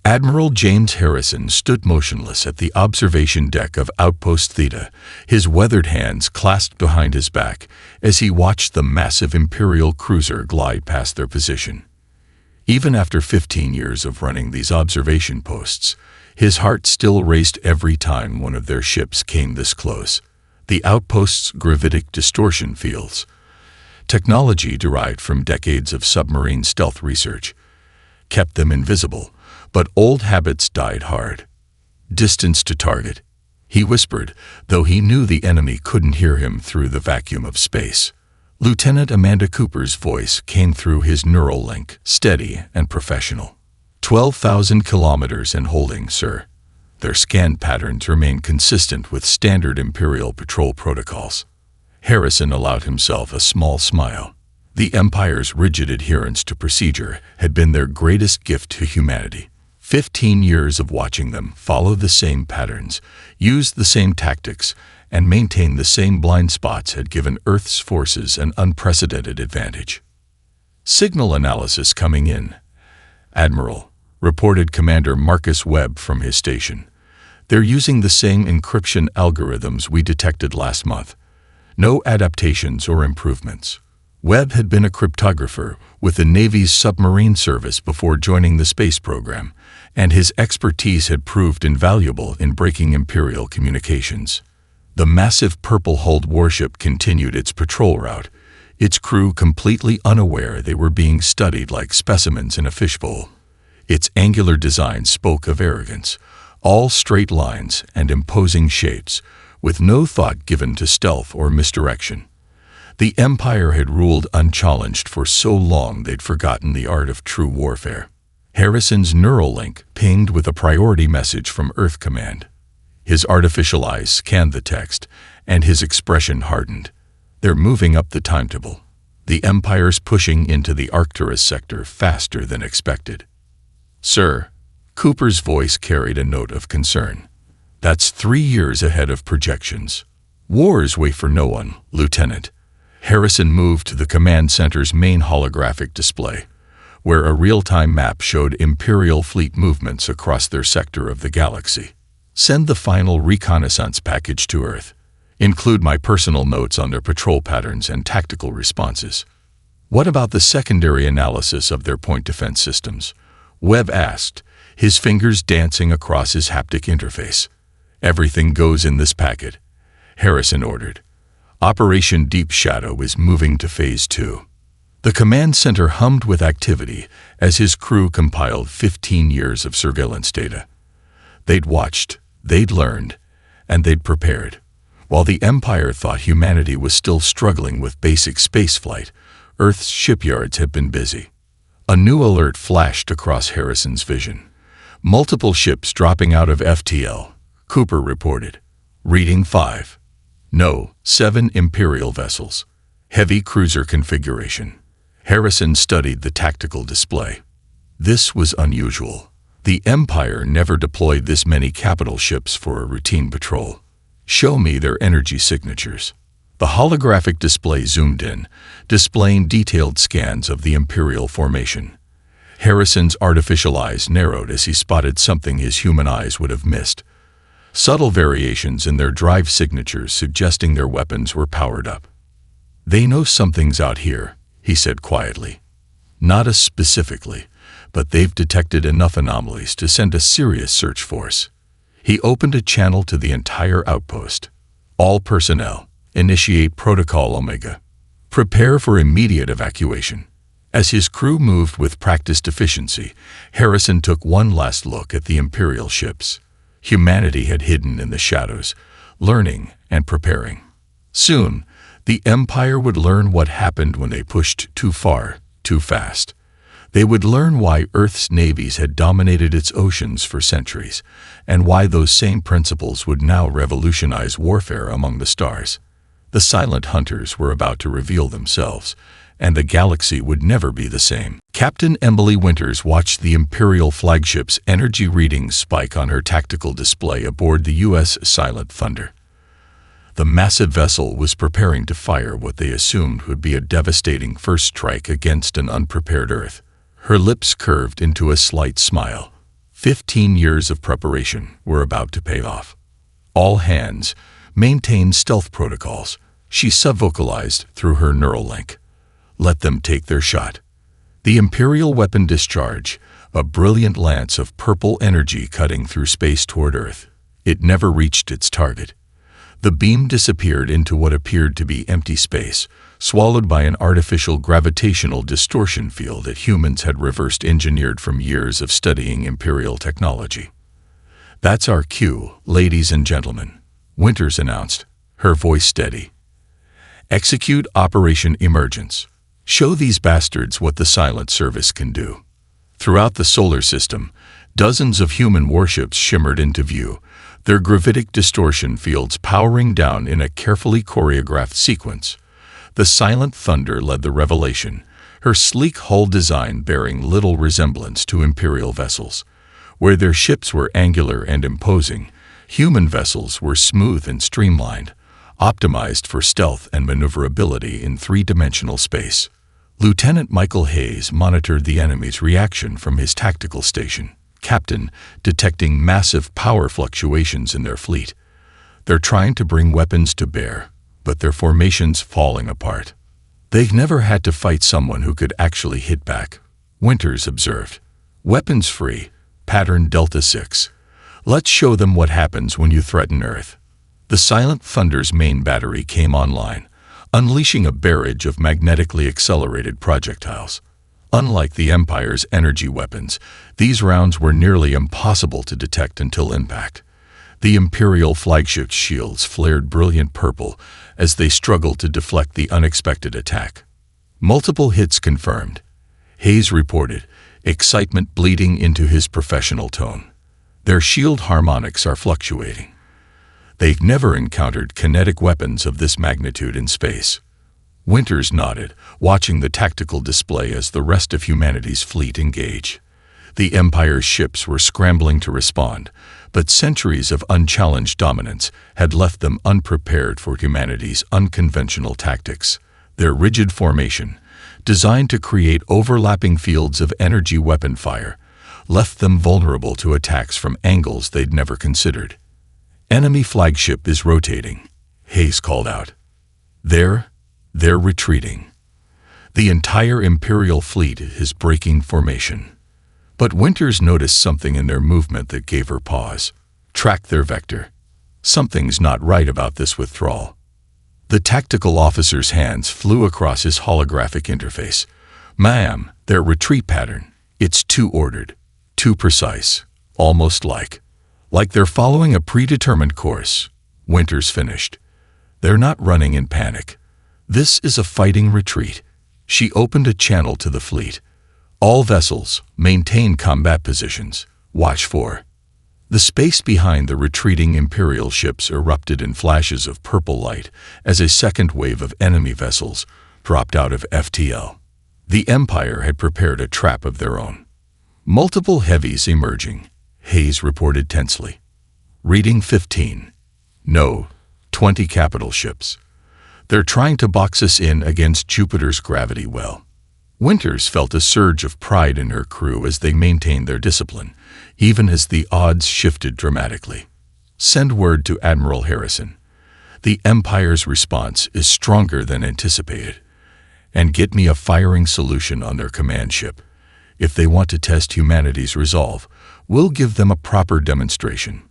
Admiral James Harrison stood motionless at the observation deck of Outpost Theta, his weathered hands clasped behind his back as he watched the massive Imperial cruiser glide past their position. Even after 15 years of running these observation posts, his heart still raced every time one of their ships came this close. The outpost's gravitic distortion fields, technology derived from decades of submarine stealth research, kept them invisible, but old habits died hard. "Distance to target," he whispered, though he knew the enemy couldn't hear him through the vacuum of space. Lieutenant Amanda Cooper's voice came through his neural link, steady and professional. 12,000 kilometers and holding, sir." Their scan patterns remained consistent with standard Imperial patrol protocols. Harrison allowed himself a small smile. The Empire's rigid adherence to procedure had been their greatest gift to humanity. 15 years of watching them follow the same patterns, use the same tactics, and maintain the same blind spots had given Earth's forces an unprecedented advantage. "Signal analysis coming in, Admiral," reported Commander Marcus Webb from his station. "They're using the same encryption algorithms we detected last month. No adaptations or improvements." Webb had been a cryptographer with the Navy's submarine service before joining the space program, and his expertise had proved invaluable in breaking Imperial communications. The massive purple-hulled warship continued its patrol route, its crew completely unaware they were being studied like specimens in a fishbowl. Its angular design spoke of arrogance, all straight lines and imposing shapes, with no thought given to stealth or misdirection. The Empire had ruled unchallenged for so long they'd forgotten the art of true warfare. Harrison's neural link pinged with a priority message from Earth Command. His artificial eyes scanned the text, and his expression hardened. "They're moving up the timetable. The Empire's pushing into the Arcturus sector faster than expected." "Sir," Cooper's voice carried a note of concern. "That's 3 years ahead of projections." "Wars wait for no one, Lieutenant." Harrison moved to the command center's main holographic display, where a real-time map showed Imperial fleet movements across their sector of the galaxy. "Send the final reconnaissance package to Earth. Include my personal notes on their patrol patterns and tactical responses." "What about the secondary analysis of their point defense systems?" Webb asked, his fingers dancing across his haptic interface. "Everything goes in this packet," Harrison ordered. "Operation Deep Shadow is moving to Phase 2. The command center hummed with activity as his crew compiled 15 years of surveillance data. They'd watched, they'd learned, and they'd prepared. While the Empire thought humanity was still struggling with basic spaceflight, Earth's shipyards had been busy. A new alert flashed across Harrison's vision. "Multiple ships dropping out of FTL," Cooper reported. "Reading 5. No, 7 Imperial vessels. Heavy cruiser configuration." Harrison studied the tactical display. This was unusual. The Empire never deployed this many capital ships for a routine patrol. "Show me their energy signatures." The holographic display zoomed in, displaying detailed scans of the Imperial formation. Harrison's artificial eyes narrowed as he spotted something his human eyes would have missed. Subtle variations in their drive signatures suggesting their weapons were powered up. "They know something's out here," he said quietly. "Not us specifically, but they've detected enough anomalies to send a serious search force." He opened a channel to the entire outpost. "All personnel, initiate Protocol Omega. Prepare for immediate evacuation." As his crew moved with practiced efficiency, Harrison took one last look at the Imperial ships. Humanity had hidden in the shadows, learning and preparing. Soon, the Empire would learn what happened when they pushed too far, too fast. They would learn why Earth's navies had dominated its oceans for centuries, and why those same principles would now revolutionize warfare among the stars. The silent hunters were about to reveal themselves, and the galaxy would never be the same. Captain Emily Winters watched the Imperial flagship's energy readings spike on her tactical display aboard the U.S. Silent Thunder. The massive vessel was preparing to fire what they assumed would be a devastating first strike against an unprepared Earth. Her lips curved into a slight smile. 15 years of preparation were about to pay off. All hands maintained stealth protocols, she subvocalized through her neural link. Let them take their shot. The Imperial weapon discharge, a brilliant lance of purple energy cutting through space toward Earth. It never reached its target. The beam disappeared into what appeared to be empty space, swallowed by an artificial gravitational distortion field that humans had reversed engineered from years of studying Imperial technology. That's our cue, ladies and gentlemen, Winters announced, her voice steady. Execute Operation Emergence. Show these bastards what the silent service can do. Throughout the solar system, dozens of human warships shimmered into view, their gravitic distortion fields powering down in a carefully choreographed sequence. The Silent Thunder led the revelation, her sleek hull design bearing little resemblance to Imperial vessels. Where their ships were angular and imposing, human vessels were smooth and streamlined, optimized for stealth and maneuverability in three-dimensional space. Lieutenant Michael Hayes monitored the enemy's reaction from his tactical station. Captain, detecting massive power fluctuations in their fleet. They're trying to bring weapons to bear, but their formation's falling apart. They've never had to fight someone who could actually hit back, Winters observed. Weapons free, pattern Delta 6. Let's show them what happens when you threaten Earth. The Silent Thunder's main battery came online, unleashing a barrage of magnetically accelerated projectiles. Unlike the Empire's energy weapons, these rounds were nearly impossible to detect until impact. The Imperial flagship's shields flared brilliant purple as they struggled to deflect the unexpected attack. Multiple hits confirmed, Hayes reported, excitement bleeding into his professional tone. Their shield harmonics are fluctuating. They've never encountered kinetic weapons of this magnitude in space. Winters nodded, watching the tactical display as the rest of humanity's fleet engaged. The Empire's ships were scrambling to respond, but centuries of unchallenged dominance had left them unprepared for humanity's unconventional tactics. Their rigid formation, designed to create overlapping fields of energy weapon fire, left them vulnerable to attacks from angles they'd never considered. Enemy flagship is rotating, Hayes called out. They're retreating. The entire Imperial fleet is breaking formation. But Winters noticed something in their movement that gave her pause. Track their vector. Something's not right about this withdrawal. The tactical officer's hands flew across his holographic interface. Ma'am, their retreat pattern. It's too ordered, too precise, almost like they're following a predetermined course, Winters finished. They're not running in panic. This is a fighting retreat. She opened a channel to the fleet. All vessels, maintain combat positions. Watch for. The space behind the retreating Imperial ships erupted in flashes of purple light as a second wave of enemy vessels dropped out of FTL. The Empire had prepared a trap of their own. Multiple heavies emerging, Hayes reported tensely. Reading 15. No, 20 capital ships. They're trying to box us in against Jupiter's gravity well. Winters felt a surge of pride in her crew as they maintained their discipline, even as the odds shifted dramatically. Send word to Admiral Harrison. The Empire's response is stronger than anticipated. And get me a firing solution on their command ship. If they want to test humanity's resolve, we'll give them a proper demonstration.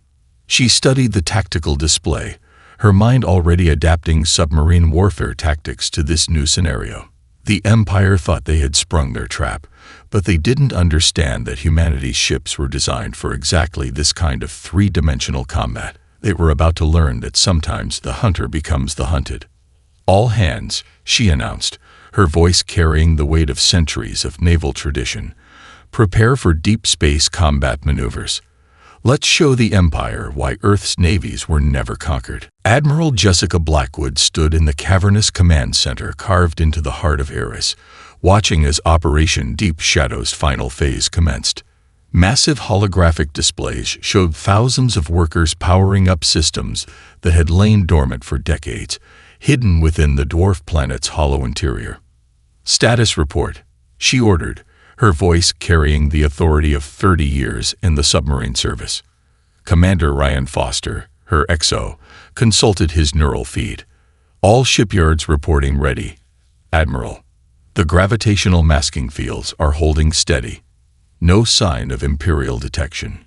She studied the tactical display, her mind already adapting submarine warfare tactics to this new scenario. The Empire thought they had sprung their trap, but they didn't understand that humanity's ships were designed for exactly this kind of three-dimensional combat. They were about to learn that sometimes the hunter becomes the hunted. All hands, she announced, her voice carrying the weight of centuries of naval tradition. Prepare for deep space combat maneuvers. Let's show the Empire why Earth's navies were never conquered. Admiral Jessica Blackwood stood in the cavernous command center carved into the heart of Eris, watching as Operation Deep Shadow's final phase commenced. Massive holographic displays showed thousands of workers powering up systems that had lain dormant for decades, hidden within the dwarf planet's hollow interior. Status report, she ordered, her voice carrying the authority of 30 years in the submarine service. Commander Ryan Foster, her XO, consulted his neural feed. All shipyards reporting ready. Admiral, the gravitational masking fields are holding steady. No sign of Imperial detection.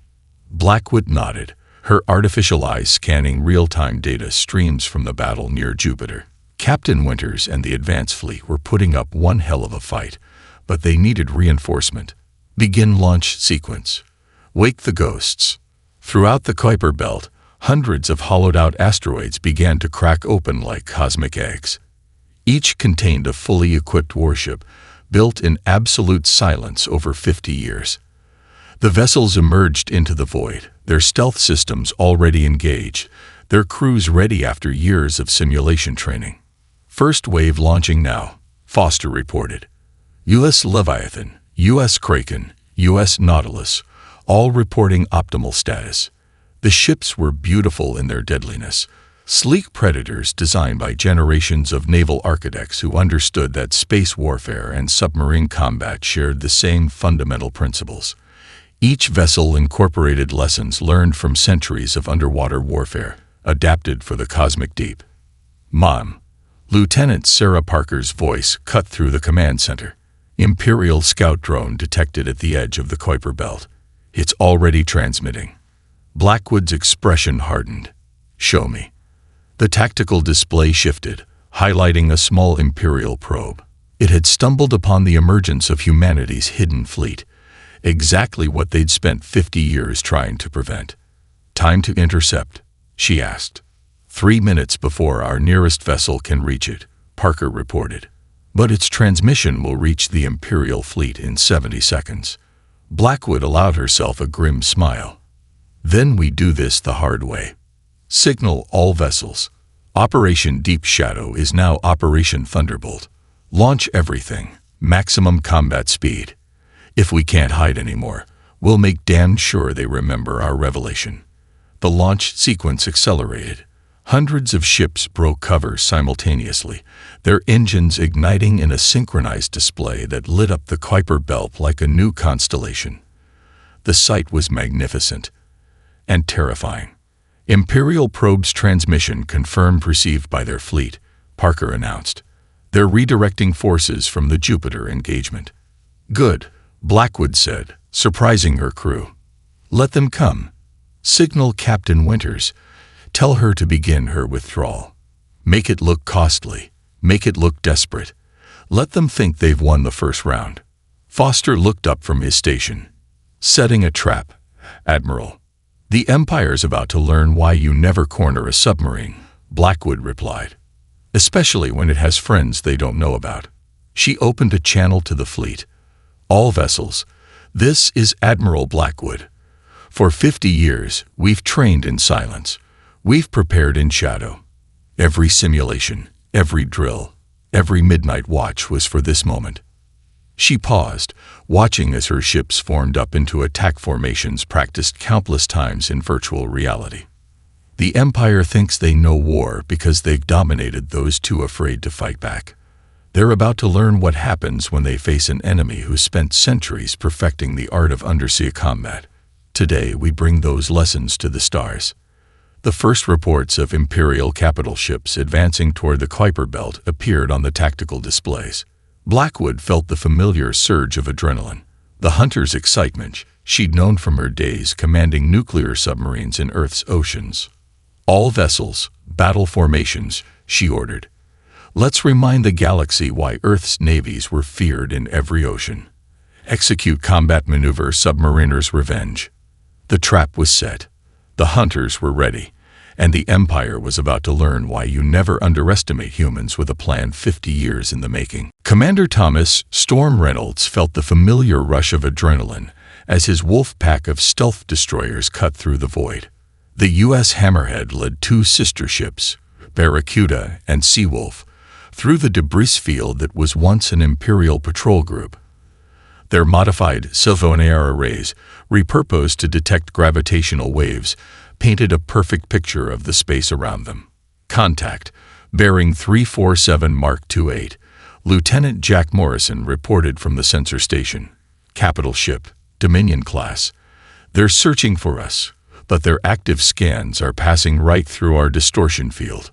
Blackwood nodded, her artificial eyes scanning real-time data streams from the battle near Jupiter. Captain Winters and the advance fleet were putting up one hell of a fight, but they needed reinforcement. Begin launch sequence. Wake the ghosts. Throughout the Kuiper Belt, hundreds of hollowed-out asteroids began to crack open like cosmic eggs. Each contained a fully equipped warship, built in absolute silence over 50 years. The vessels emerged into the void, their stealth systems already engaged, their crews ready after years of simulation training. First wave launching now, Foster reported. U.S. Leviathan, U.S. Kraken, U.S. Nautilus, all reporting optimal status. The ships were beautiful in their deadliness, sleek predators designed by generations of naval architects who understood that space warfare and submarine combat shared the same fundamental principles. Each vessel incorporated lessons learned from centuries of underwater warfare, adapted for the cosmic deep. Mom, Lieutenant Sarah Parker's voice cut through the command center. Imperial scout drone detected at the edge of the Kuiper Belt. It's already transmitting. Blackwood's expression hardened. Show me. The tactical display shifted, highlighting a small Imperial probe. It had stumbled upon the emergence of humanity's hidden fleet, exactly what they'd spent 50 years trying to prevent. Time to intercept, she asked. 3 minutes before our nearest vessel can reach it, Parker reported. But its transmission will reach the Imperial fleet in 70 seconds. Blackwood allowed herself a grim smile. Then we do this the hard way. Signal all vessels. Operation Deep Shadow is now Operation Thunderbolt. Launch everything. Maximum combat speed. If we can't hide anymore, we'll make damn sure they remember our revelation. The launch sequence accelerated. Hundreds of ships broke cover simultaneously, their engines igniting in a synchronized display that lit up the Kuiper Belt like a new constellation. The sight was magnificent and terrifying. Imperial probe's transmission confirmed received by their fleet, Parker announced. They're redirecting forces from the Jupiter engagement. Good, Blackwood said, surprising her crew. Let them come. Signal Captain Winters. Tell her to begin her withdrawal. Make it look costly. Make it look desperate. Let them think they've won the first round. Foster looked up from his station. Setting a trap, Admiral. The Empire's about to learn why you never corner a submarine, Blackwood replied. Especially when it has friends they don't know about. She opened a channel to the fleet. All vessels. This is Admiral Blackwood. For 50 years, we've trained in silence. We've prepared in shadow. Every simulation, every drill, every midnight watch was for this moment. She paused, watching as her ships formed up into attack formations practiced countless times in virtual reality. The Empire thinks they know war because they've dominated those too afraid to fight back. They're about to learn what happens when they face an enemy who spent centuries perfecting the art of undersea combat. Today we bring those lessons to the stars. The first reports of Imperial capital ships advancing toward the Kuiper Belt appeared on the tactical displays. Blackwood felt the familiar surge of adrenaline, the hunter's excitement she'd known from her days commanding nuclear submarines in Earth's oceans. All vessels, battle formations, she ordered. Let's remind the galaxy why Earth's navies were feared in every ocean. Execute combat maneuver Submariner's Revenge. The trap was set. The hunters were ready, and the Empire was about to learn why you never underestimate humans with a plan 50 years in the making. Commander Thomas Storm Reynolds felt the familiar rush of adrenaline as his wolf pack of stealth destroyers cut through the void. The U.S. Hammerhead led 2 sister ships, Barracuda and Seawolf, through the debris field that was once an Imperial patrol group. Their modified Sylvanera arrays, repurposed to detect gravitational waves, painted a perfect picture of the space around them. Contact, bearing 347 Mark 28, Lieutenant Jack Morrison reported from the sensor station. Capital ship, Dominion class. They're searching for us, but their active scans are passing right through our distortion field.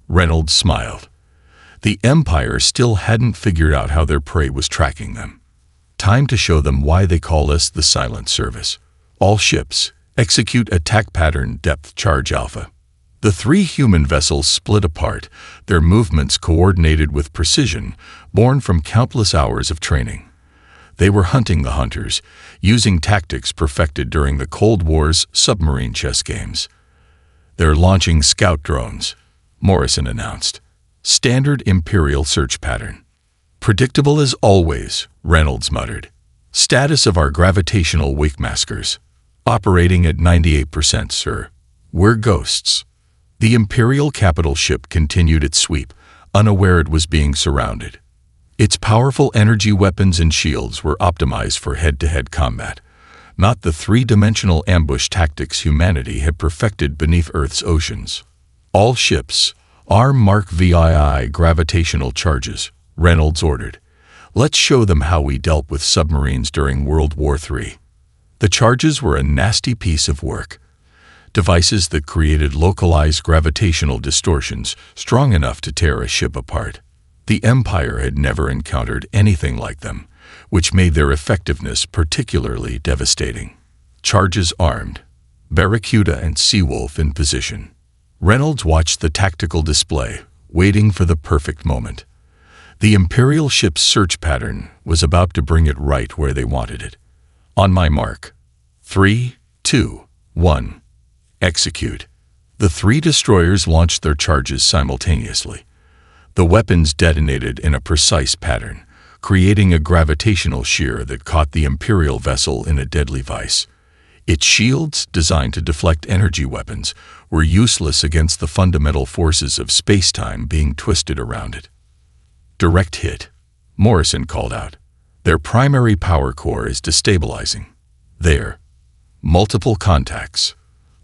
Reynolds smiled. The Empire still hadn't figured out how their prey was tracking them. Time to show them why they call us the Silent Service. All ships, execute attack pattern depth charge alpha. The 3 human vessels split apart, their movements coordinated with precision, born from countless hours of training. They were hunting the hunters, using tactics perfected during the Cold War's submarine chess games. They're launching scout drones, Morrison announced. Standard Imperial search pattern. Predictable as always, Reynolds muttered. Status of our gravitational wakemaskers. Operating at 98%, sir. We're ghosts. The Imperial capital ship continued its sweep, unaware it was being surrounded. Its powerful energy weapons and shields were optimized for head-to-head combat, not the 3-dimensional ambush tactics humanity had perfected beneath Earth's oceans. All ships, arm Mark VII gravitational charges, Reynolds ordered. Let's show them how we dealt with submarines during World War III. The charges were a nasty piece of work. Devices that created localized gravitational distortions strong enough to tear a ship apart. The Empire had never encountered anything like them, which made their effectiveness particularly devastating. Charges armed. Barracuda and Seawolf in position. Reynolds watched the tactical display, waiting for the perfect moment. The Imperial ship's search pattern was about to bring it right where they wanted it. On my mark. 3, 2, 1. Execute. The 3 destroyers launched their charges simultaneously. The weapons detonated in a precise pattern, creating a gravitational shear that caught the Imperial vessel in a deadly vice. Its shields, designed to deflect energy weapons, were useless against the fundamental forces of space-time being twisted around it. Direct hit, Morrison called out. Their primary power core is destabilizing. There. Multiple contacts.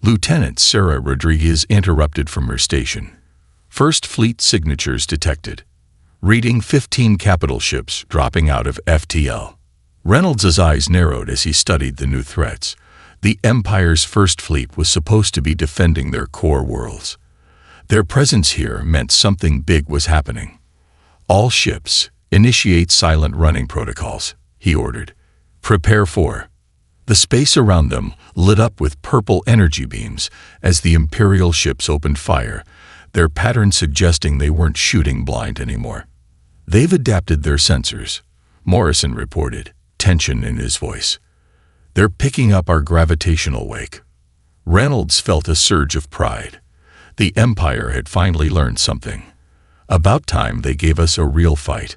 Lieutenant Sarah Rodriguez interrupted from her station. First Fleet signatures detected. Reading 15 capital ships dropping out of FTL. Reynolds' eyes narrowed as he studied the new threats. The Empire's First Fleet was supposed to be defending their core worlds. Their presence here meant something big was happening. All ships, initiate silent running protocols, he ordered. Prepare for. The space around them lit up with purple energy beams as the Imperial ships opened fire, their pattern suggesting they weren't shooting blind anymore. They've adapted their sensors, Morrison reported, tension in his voice. They're picking up our gravitational wake. Reynolds felt a surge of pride. The Empire had finally learned something. About time they gave us a real fight.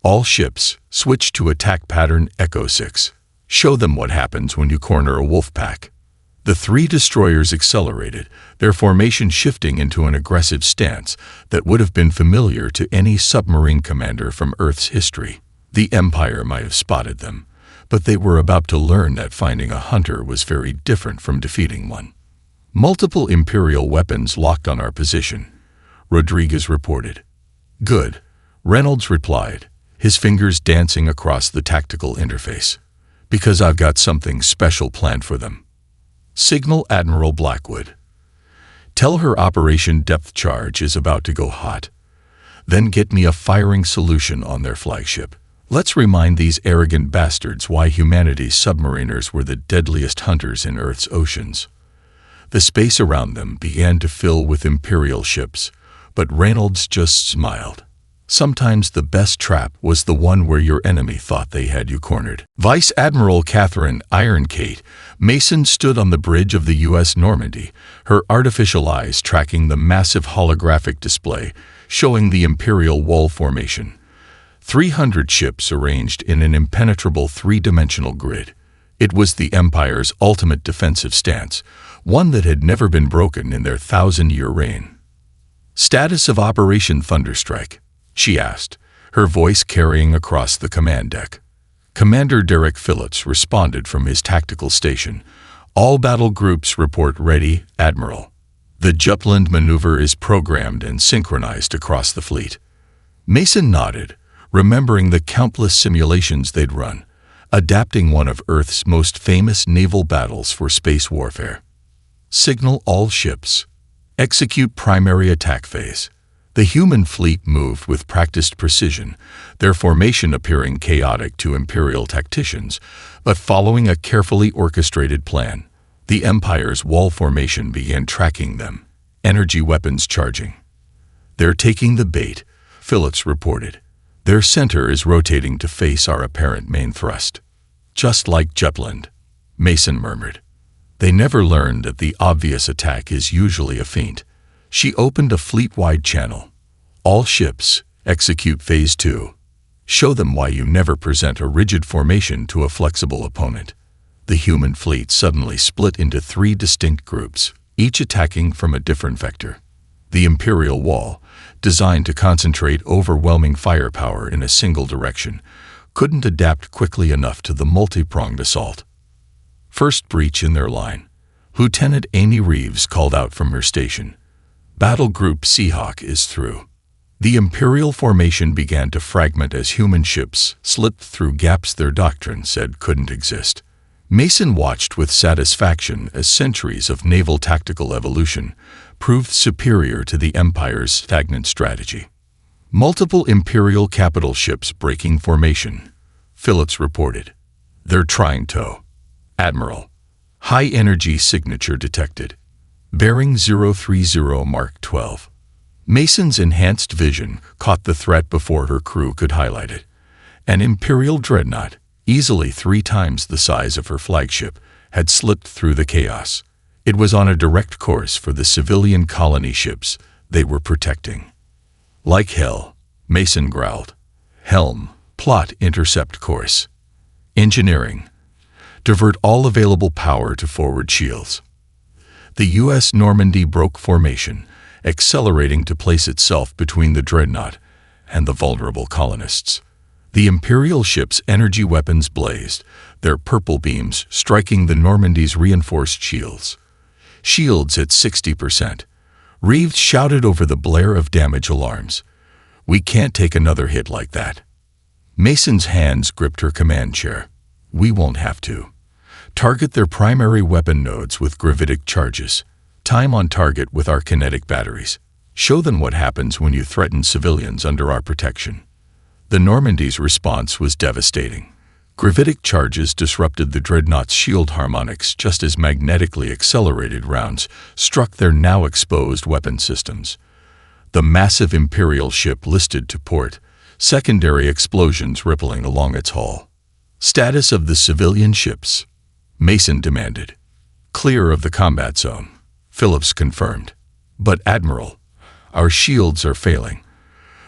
All ships, switch to attack pattern Echo 6. Show them what happens when you corner a wolf pack. The 3 destroyers accelerated, their formation shifting into an aggressive stance that would have been familiar to any submarine commander from Earth's history. The Empire might have spotted them, but they were about to learn that finding a hunter was very different from defeating one. Multiple Imperial weapons locked on our position, Rodriguez reported. Good, Reynolds replied, his fingers dancing across the tactical interface. Because I've got something special planned for them. Signal Admiral Blackwood. Tell her Operation Depth Charge is about to go hot. Then get me a firing solution on their flagship. Let's remind these arrogant bastards why humanity's submariners were the deadliest hunters in Earth's oceans. The space around them began to fill with Imperial ships, but Reynolds just smiled. Sometimes the best trap was the one where your enemy thought they had you cornered. Vice Admiral Catherine Ironcate Mason stood on the bridge of the U.S. Normandy, her artificial eyes tracking the massive holographic display showing the Imperial Wall formation. 300 ships arranged in an impenetrable 3-dimensional grid. It was the Empire's ultimate defensive stance, one that had never been broken in their 1,000-year reign. Status of Operation Thunderstrike, she asked, her voice carrying across the command deck. Commander Derek Phillips responded from his tactical station. All battle groups report ready, Admiral. The Jutland maneuver is programmed and synchronized across the fleet. Mason nodded, remembering the countless simulations they'd run. adapting one of Earth's most famous naval battles for space warfare. Signal all ships. Execute primary attack phase. The human fleet moved with practiced precision, their formation appearing chaotic to Imperial tacticians, but following a carefully orchestrated plan. The Empire's wall formation began tracking them, energy weapons charging. "They're taking the bait," Phillips reported. "Their center is rotating to face our apparent main thrust." "Just like Jutland," Mason murmured. "They never learned that the obvious attack is usually a feint." She opened a fleet-wide channel. "All ships, execute Phase 2. Show them why you never present a rigid formation to a flexible opponent." The human fleet suddenly split into 3 distinct groups, each attacking from a different vector. The Imperial Wall, designed to concentrate overwhelming firepower in a single direction, couldn't adapt quickly enough to the multi-pronged assault. First breach in their line. Lieutenant Amy Reeves called out from her station. "Battle Group Seahawk is through." The Imperial formation began to fragment as human ships slipped through gaps their doctrine said couldn't exist. Mason watched with satisfaction as centuries of naval tactical evolution proved superior to the Empire's stagnant strategy. Multiple Imperial capital ships breaking formation, Phillips reported. "They're trying to." "Admiral, high-energy signature detected. Bearing 030 Mark 12. Mason's enhanced vision caught the threat before her crew could highlight it. An Imperial dreadnought, easily 3 times the size of her flagship, had slipped through the chaos. It was on a direct course for the civilian colony ships they were protecting. "Like hell," Mason growled. "Helm, plot intercept course. Engineering, divert all available power to forward shields." The U.S. Normandy broke formation, accelerating to place itself between the dreadnought and the vulnerable colonists. The Imperial ship's energy weapons blazed, their purple beams striking the Normandy's reinforced shields. "Shields at 60%. Reeves shouted over the blare of damage alarms. "We can't take another hit like that." Mason's hands gripped her command chair. "We won't have to. Target their primary weapon nodes with gravitic charges. Time on target with our kinetic batteries. Show them what happens when you threaten civilians under our protection." The Normandy's response was devastating. Gravitic charges disrupted the dreadnought's shield harmonics just as magnetically accelerated rounds struck their now exposed weapon systems. The massive Imperial ship listed to port, secondary explosions rippling along its hull. "Status of the civilian ships," Mason demanded. "Clear of the combat zone," Phillips confirmed. "But Admiral, our shields are failing.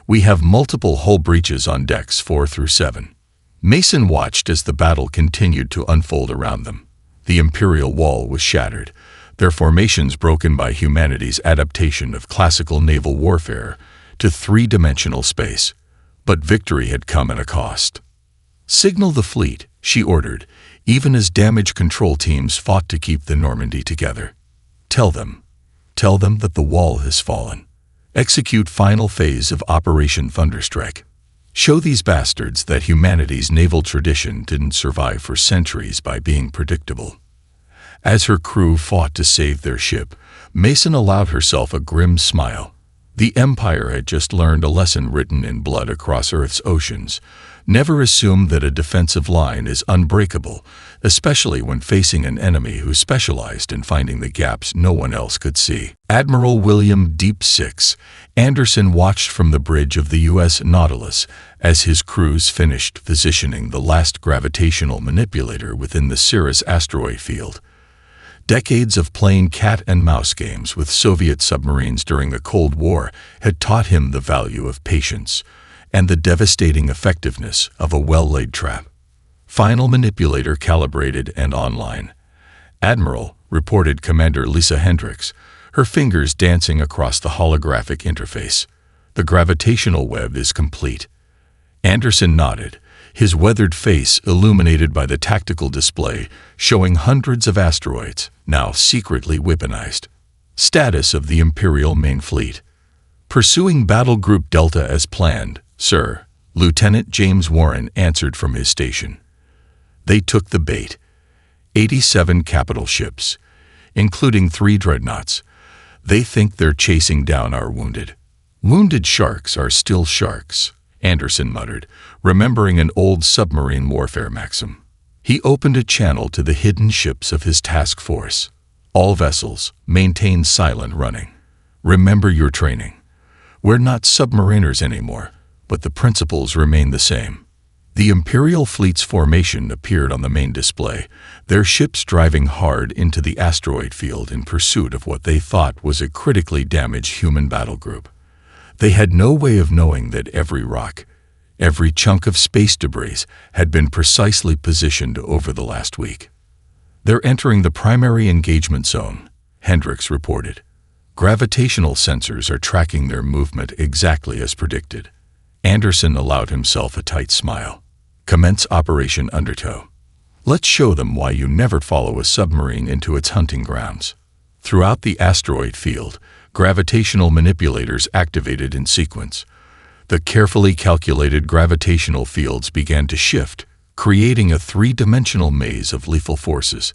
We have multiple hull breaches on decks 4 through 7. Mason watched as the battle continued to unfold around them. The Imperial Wall was shattered, their formations broken by humanity's adaptation of classical naval warfare to 3-dimensional space. But victory had come at a cost. "Signal the fleet," she ordered, even as damage control teams fought to keep the Normandy together. Tell them that the wall has fallen. Execute final phase of Operation Thunderstrike. Show these bastards that humanity's naval tradition didn't survive for centuries by being predictable." As her crew fought to save their ship, Mason allowed herself a grim smile. The Empire had just learned a lesson written in blood across Earth's oceans. Never assume that a defensive line is unbreakable, especially when facing an enemy who specialized in finding the gaps no one else could see. Admiral William Deep Six Anderson watched from the bridge of the U.S. Nautilus as his crews finished positioning the last gravitational manipulator within the Cirrus asteroid field. Decades of playing cat-and-mouse games with Soviet submarines during the Cold War had taught him the value of patience and the devastating effectiveness of a well-laid trap. Final manipulator calibrated and online. "Admiral," reported Commander Lisa Hendricks, her fingers dancing across the holographic interface. "The gravitational web is complete." Anderson nodded, his weathered face illuminated by the tactical display showing hundreds of asteroids, now secretly weaponized. "Status of the Imperial main fleet. Pursuing Battle Group Delta as planned, sir," Lieutenant James Warren answered from his station. They took the bait. 87 capital ships, including 3 dreadnoughts. They think they're chasing down our wounded. Wounded sharks are still sharks, Anderson muttered, remembering an old submarine warfare maxim. He opened a channel to the hidden ships of his task force. All vessels, maintain silent running. Remember your training. We're not submariners anymore, but the principles remain the same. The Imperial fleet's formation appeared on the main display, their ships driving hard into the asteroid field in pursuit of what they thought was a critically damaged human battle group. They had no way of knowing that every rock, every chunk of space debris had been precisely positioned over the last week. They're entering the primary engagement zone, Hendricks reported. Gravitational sensors are tracking their movement exactly as predicted. Anderson allowed himself a tight smile. Commence Operation Undertow. Let's show them why you never follow a submarine into its hunting grounds. Throughout the asteroid field, gravitational manipulators activated in sequence. The carefully calculated gravitational fields began to shift, creating a 3-dimensional maze of lethal forces.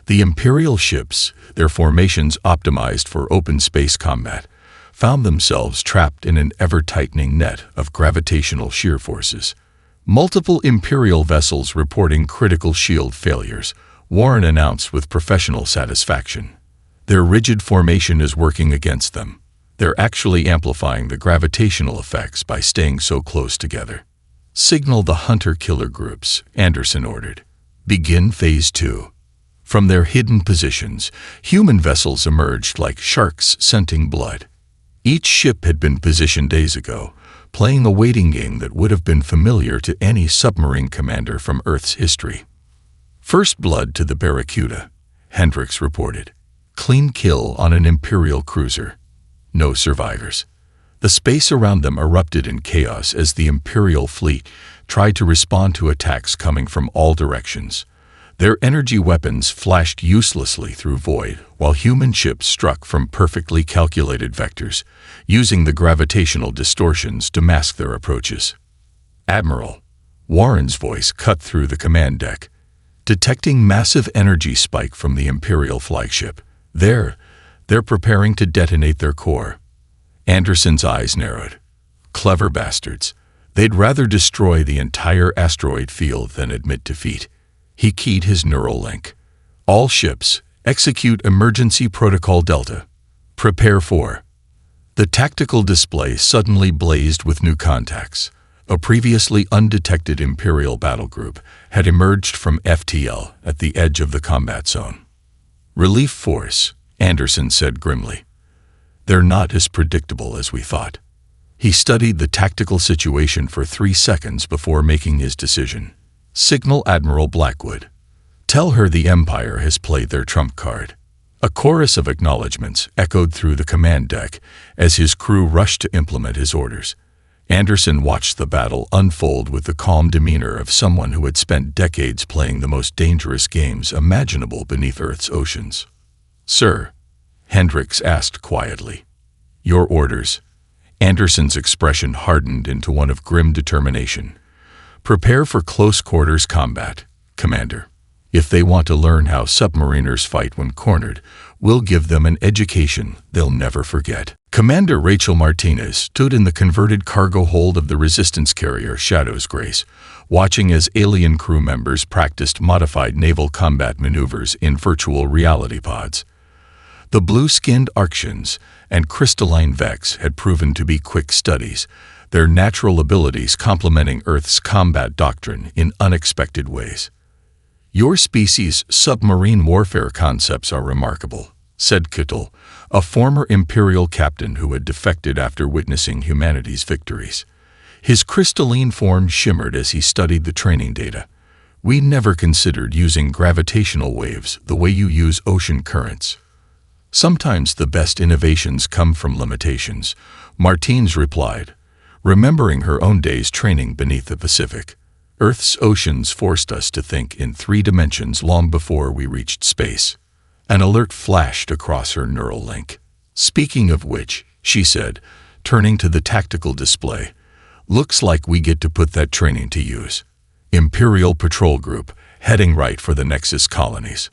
The Imperial ships, their formations optimized for open space combat, found themselves trapped in an ever-tightening net of gravitational shear forces. Multiple Imperial vessels reporting critical shield failures, Warren announced with professional satisfaction. Their rigid formation is working against them. They're actually amplifying the gravitational effects by staying so close together. Signal the hunter-killer groups, Anderson ordered. Begin Phase 2. From their hidden positions, human vessels emerged like sharks scenting blood. Each ship had been positioned days ago, playing a waiting game that would have been familiar to any submarine commander from Earth's history. First blood to the Barracuda, Hendricks reported. Clean kill on an Imperial cruiser. No survivors. The space around them erupted in chaos as the Imperial fleet tried to respond to attacks coming from all directions. Their energy weapons flashed uselessly through void, while human ships struck from perfectly calculated vectors, using the gravitational distortions to mask their approaches. Admiral, Warren's voice cut through the command deck. Detecting massive energy spike from the Imperial flagship. They're preparing to detonate their core. Anderson's eyes narrowed. Clever bastards. They'd rather destroy the entire asteroid field than admit defeat. He keyed his neural link. All ships, execute Emergency Protocol Delta. Prepare for. The tactical display suddenly blazed with new contacts. A previously undetected Imperial battle group had emerged from FTL at the edge of the combat zone. Relief force, Anderson said grimly. They're not as predictable as we thought. He studied the tactical situation for 3 seconds before making his decision. Signal Admiral Blackwood. Tell her the Empire has played their trump card. A chorus of acknowledgments echoed through the command deck as his crew rushed to implement his orders. Anderson watched the battle unfold with the calm demeanor of someone who had spent decades playing the most dangerous games imaginable beneath Earth's oceans. Sir, Hendricks asked quietly. Your orders. Anderson's expression hardened into one of grim determination. Prepare for close-quarters combat, Commander. If they want to learn how submariners fight when cornered, we'll give them an education they'll never forget. Commander Rachel Martinez stood in the converted cargo hold of the resistance carrier Shadow's Grace, watching as alien crew members practiced modified naval combat maneuvers in virtual reality pods. The blue-skinned Arctians and crystalline Vex had proven to be quick studies, their natural abilities complementing Earth's combat doctrine in unexpected ways. Your species' submarine warfare concepts are remarkable, said Kittel, a former Imperial captain who had defected after witnessing humanity's victories. His crystalline form shimmered as he studied the training data. We never considered using gravitational waves the way you use ocean currents. Sometimes the best innovations come from limitations, Martins replied, remembering her own days training beneath the Pacific. Earth's oceans forced us to think in 3 dimensions long before we reached space. An alert flashed across her neural link. Speaking of which, she said, turning to the tactical display, looks like we get to put that training to use. Imperial Patrol Group, heading right for the Nexus colonies.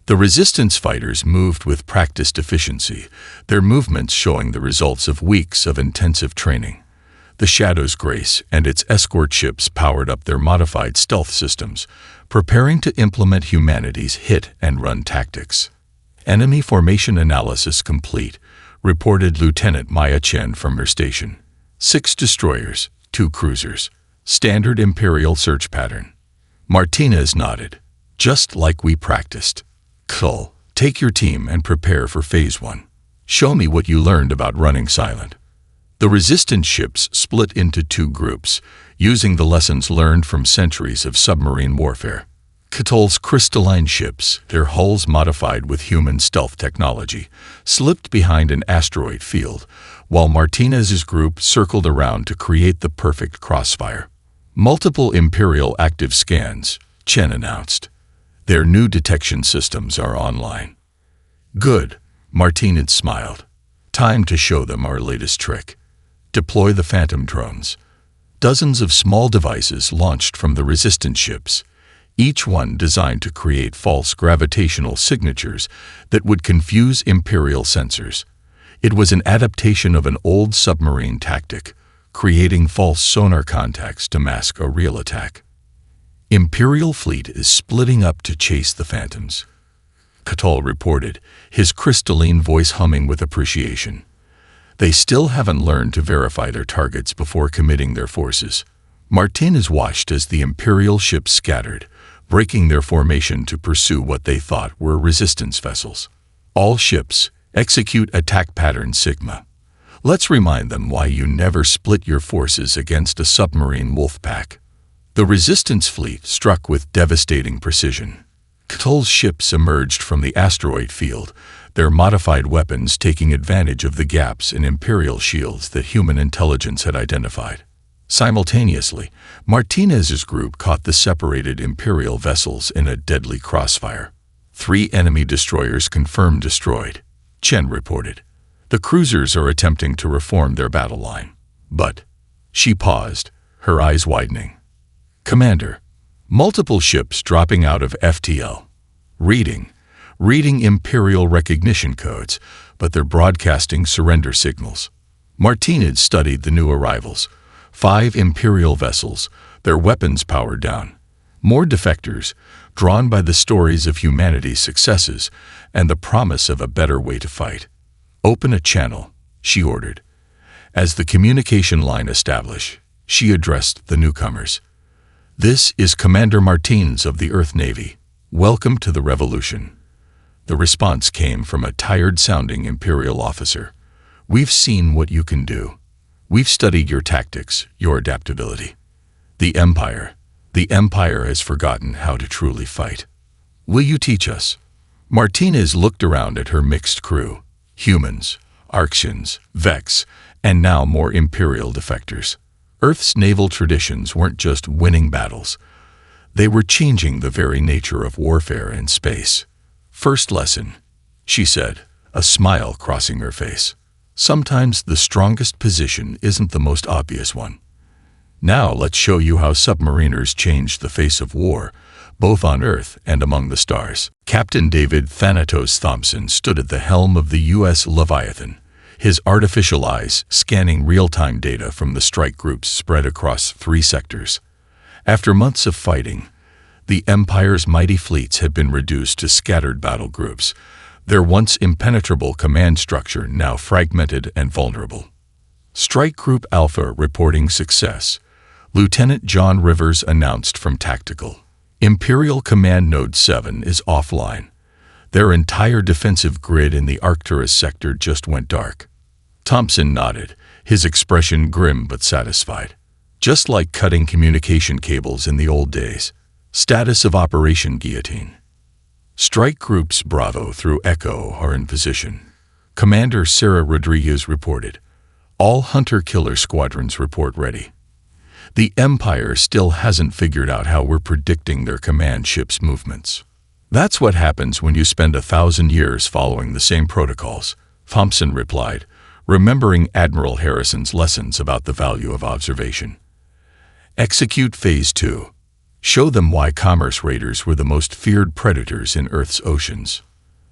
The Resistance fighters moved with practiced efficiency, their movements showing the results of weeks of intensive training. The Shadow's Grace and its escort ships powered up their modified stealth systems, preparing to implement humanity's hit-and-run tactics. Enemy formation analysis complete, reported Lieutenant Maya Chen from her station. 6 destroyers, 2 cruisers. Standard Imperial search pattern. Martinez nodded. Just like we practiced. Cool. Take your team and prepare for Phase 1. Show me what you learned about running silent. The Resistance ships split into 2 groups, using the lessons learned from centuries of submarine warfare. Ctul's crystalline ships, their hulls modified with human stealth technology, slipped behind an asteroid field, while Martinez's group circled around to create the perfect crossfire. Multiple Imperial active scans, Chen announced. Their new detection systems are online. Good, Martinez smiled. Time to show them our latest trick. Deploy the Phantom drones. Dozens of small devices launched from the Resistance ships, each one designed to create false gravitational signatures that would confuse Imperial sensors. It was an adaptation of an old submarine tactic, creating false sonar contacts to mask a real attack. Imperial fleet is splitting up to chase the Phantoms, Ctul reported, his crystalline voice humming with appreciation. They still haven't learned to verify their targets before committing their forces. Martinez watched as the Imperial ships scattered, breaking their formation to pursue what they thought were Resistance vessels. All ships, execute attack pattern Sigma. Let's remind them why you never split your forces against a submarine wolf pack. The Resistance fleet struck with devastating precision. Ctul's ships emerged from the asteroid field, their modified weapons taking advantage of the gaps in Imperial shields that human intelligence had identified. Simultaneously, Martinez's group caught the separated Imperial vessels in a deadly crossfire. 3 enemy destroyers confirmed destroyed, Chen reported. The cruisers are attempting to reform their battle line. But, she paused, her eyes widening. Commander, multiple ships dropping out of FTL. Reading Imperial recognition codes, but they're broadcasting surrender signals. Martinez studied the new arrivals. 5 Imperial vessels, their weapons powered down. More defectors, drawn by the stories of humanity's successes and the promise of a better way to fight. Open a channel, she ordered. As the communication line established, she addressed the newcomers. This is Commander Martinez of the Earth Navy. Welcome to the revolution. The response came from a tired-sounding Imperial officer. We've seen what you can do. We've studied your tactics, your adaptability. The Empire has forgotten how to truly fight. Will you teach us? Martinez looked around at her mixed crew. Humans, Arctians, Vex, and now more Imperial defectors. Earth's naval traditions weren't just winning battles. They were changing the very nature of warfare in space. First lesson, she said, a smile crossing her face. Sometimes the strongest position isn't the most obvious one. Now let's show you how submariners changed the face of war, both on Earth and among the stars. Captain David Thanatos Thompson stood at the helm of the U.S. Leviathan, his artificial eyes scanning real-time data from the strike groups spread across 3 sectors. After months of fighting, the Empire's mighty fleets had been reduced to scattered battle groups, their once impenetrable command structure now fragmented and vulnerable. Strike Group Alpha reporting success. Lieutenant John Rivers announced from Tactical. Imperial Command Node 7 is offline. Their entire defensive grid in the Arcturus sector just went dark. Thompson nodded, his expression grim but satisfied. Just like cutting communication cables in the old days. Status of Operation Guillotine. Strike Groups Bravo through Echo are in position. Commander Sarah Rodriguez reported. All hunter-killer squadrons report ready. The Empire still hasn't figured out how we're predicting their command ships' movements. That's what happens when you spend 1,000 years following the same protocols, Thompson replied, remembering Admiral Harrison's lessons about the value of observation. Execute Phase 2. Show them why commerce raiders were the most feared predators in Earth's oceans.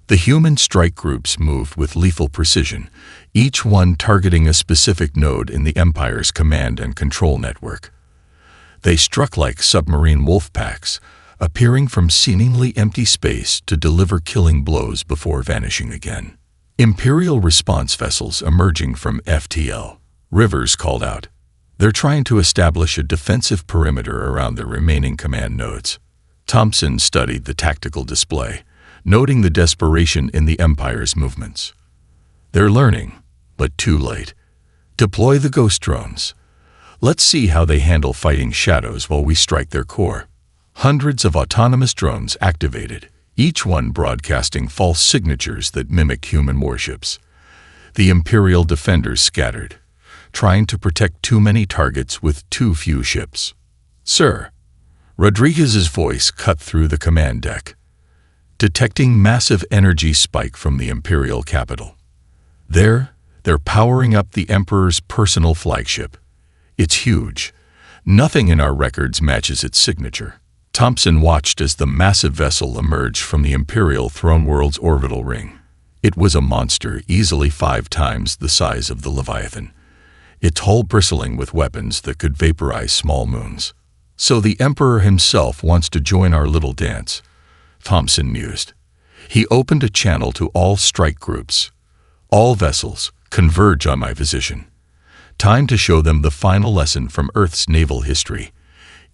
The human strike groups moved with lethal precision, each one targeting a specific node in the Empire's command and control network. They struck like submarine wolf packs, appearing from seemingly empty space to deliver killing blows before vanishing again. Imperial response vessels emerging from FTL. Rivers called out. They're trying to establish a defensive perimeter around their remaining command nodes. Thompson studied the tactical display, noting the desperation in the Empire's movements. They're learning, but too late. Deploy the ghost drones. Let's see how they handle fighting shadows while we strike their core. Hundreds of autonomous drones activated, each one broadcasting false signatures that mimic human warships. The Imperial defenders scattered, trying to protect too many targets with too few ships. Sir, Rodriguez's voice cut through the command deck, detecting massive energy spike from the Imperial capital. They're powering up the Emperor's personal flagship. It's huge. Nothing in our records matches its signature. Thompson watched as the massive vessel emerged from the Imperial throne world's orbital ring. It was a monster easily 5 times the size of the Leviathan, its hull bristling with weapons that could vaporize small moons. So the Emperor himself wants to join our little dance, Thompson mused. He opened a channel to all strike groups. All vessels, converge on my position. Time to show them the final lesson from Earth's naval history.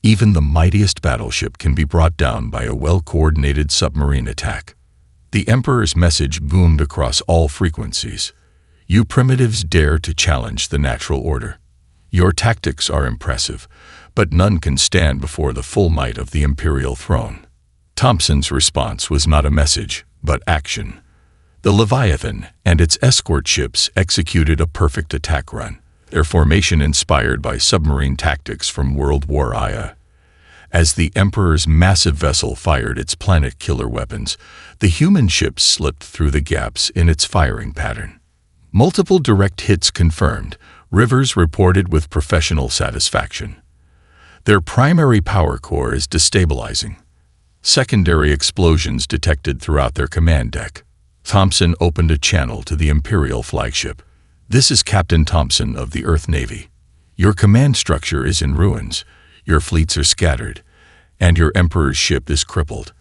Even the mightiest battleship can be brought down by a well-coordinated submarine attack. The Emperor's message boomed across all frequencies. You primitives dare to challenge the natural order. Your tactics are impressive, but none can stand before the full might of the Imperial throne. Thompson's response was not a message, but action. The Leviathan and its escort ships executed a perfect attack run, their formation inspired by submarine tactics from World War I. As the Emperor's massive vessel fired its planet-killer weapons, the human ships slipped through the gaps in its firing pattern. Multiple direct hits confirmed, Rivers reported with professional satisfaction. Their primary power core is destabilizing. Secondary explosions detected throughout their command deck. Thompson opened a channel to the Imperial flagship. This is Captain Thompson of the Earth Navy. Your command structure is in ruins, your fleets are scattered, and your Emperor's ship is crippled.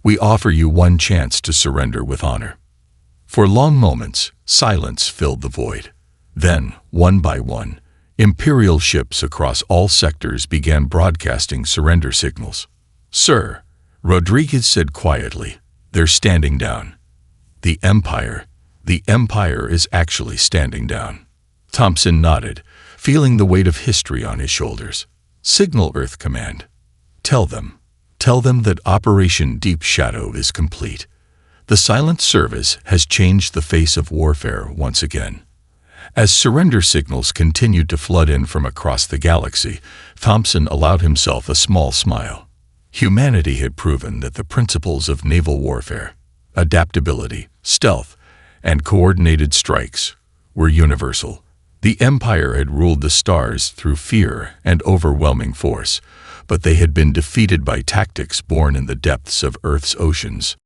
We offer you one chance to surrender with honor. For long moments, silence filled the void. Then, one by one, Imperial ships across all sectors began broadcasting surrender signals. Sir, Rodriguez said quietly, they're standing down. The Empire is actually standing down. Thompson nodded, feeling the weight of history on his shoulders. Signal Earth Command. Tell them that Operation Deep Shadow is complete. The silent service has changed the face of warfare once again. As surrender signals continued to flood in from across the galaxy, Thompson allowed himself a small smile. Humanity had proven that the principles of naval warfare, adaptability, stealth, and coordinated strikes were universal. The Empire had ruled the stars through fear and overwhelming force, but they had been defeated by tactics born in the depths of Earth's oceans.